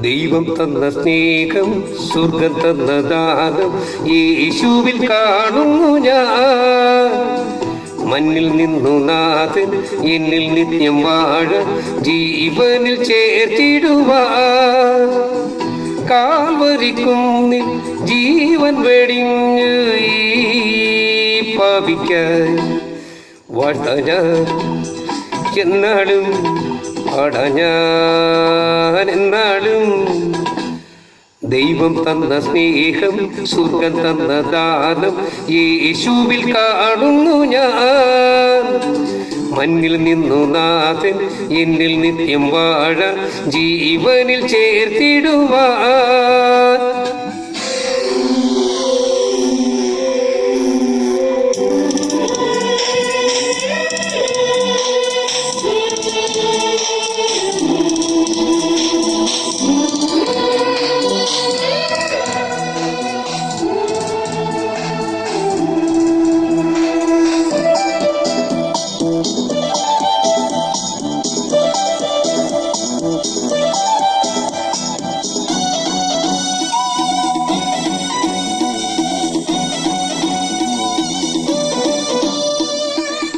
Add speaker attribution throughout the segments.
Speaker 1: ദൈവം തന്ന സ്നേഹം, സ്വർഗം തന്ന ദാനം യേശുവിൽ കാണുന്നു ഞാൻ. മണ്ണിൽ നിന്നു നാഥൻ എന്നിൽ നിത്യം വാഴ ജീവനിൽ ചേർത്തിടുവാൻ. കാൽവരിക്കുന്നിൽ ജീവൻ വെടിഞ്ഞ് ഈ പാപിക്കാൻ വാഴ്ത്ത ഞാൻ എന്നാലും പാടഞ്ഞാനെന്നാലും. ദൈവം തന്ന സ്നേഹം, സ്വർഗം തന്ന ദാനം യേശുവിൽ കാണുന്നു ഞാൻ. മണ്ണിൽ നിന്നു നാഥൻ എന്നിൽ നിത്യം വാഴ ജീവനിൽ ചേർത്തിടുവാൻ.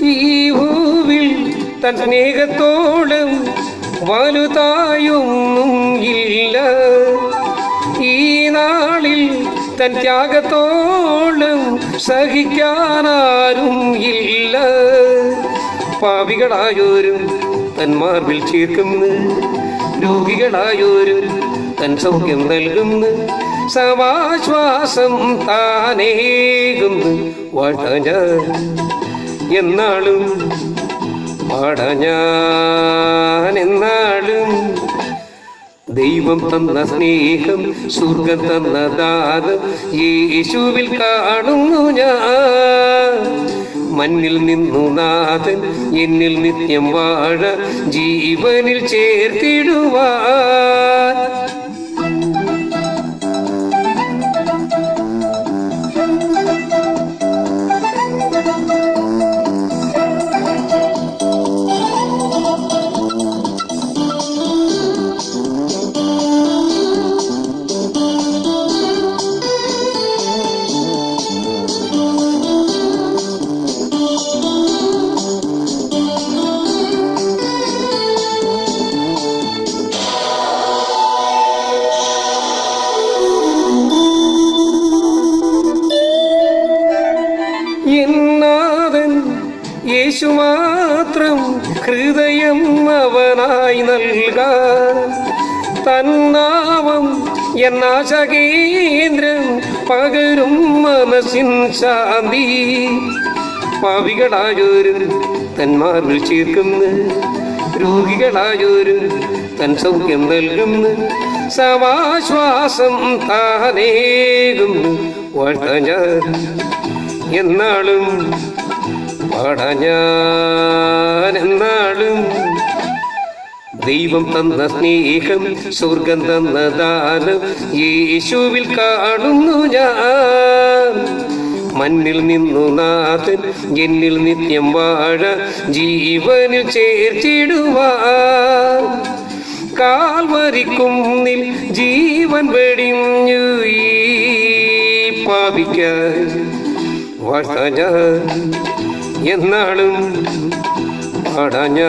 Speaker 1: ഈ ഭൂവിൽ തൻ സ്നേഹത്തോളം വലുതായൊന്നും ഇല്ല. ഈ നാളിൽ തൻ ത്യാഗത്തോളം സഹിക്കാനാരും ഇല്ല. പാപികളായോരും തൻ മാർവിൽ ചേർക്കുന്നു, രോഗികളായോരും തൻ സൗഖ്യം നൽകുന്നു, സമാശ്വാസം താനേകുന്നു. വാഴ്ത്ത എന്നാളും പാടഞ്ഞാനെന്നാളും. ദൈവം തന്ന സ്നേഹം, സ്വർഗം തന്ന ദാനം യേശുവിൽ കാണുന്നു ഞാൻ. മണ്ണിൽ നിന്നു നാഥൻ എന്നിൽ നിത്യം വാഴ ജീവനിൽ ചേർത്തിടുവാൻ. എന്നാഥൻ യേശു മാത്രം ഹൃദയം അവനായി നൽകാൻ. തന്നാമം എന്നാശകേന്ദ്രം പകരും മനസ്സിൻ ശാന്തി. പാപികളായോരും തന്മാർവിൽ ചേർക്കുന്നു, രോഗികളായോരും തൻ സൗഖ്യം നൽകുന്നു, സമാശ്വാസം താനേകുന്നു. വാഴ്ത്ത ഞാൻ എന്നാളും പാടഞ്ഞാനെന്നാളും. ദൈവം തന്ന സ്നേഹം, സ്വർഗം തന്ന ദാനം യേശുവിൽ കാണുന്നു ഞാൻ. മണ്ണിൽ നിന്നു നാഥൻ എന്നിൽ നിത്യം വാഴ ജീവനിൽ ചേർത്തിടുവാൻ. കാൽവരിക്കുന്നിൽ ജീവൻ വെടിഞ്ഞു ഈ പാപിക്കാൻ. വാഴ്ത്ത ഞാൻ എന്നാളും പാടഞ്ഞാനെന്നാളും.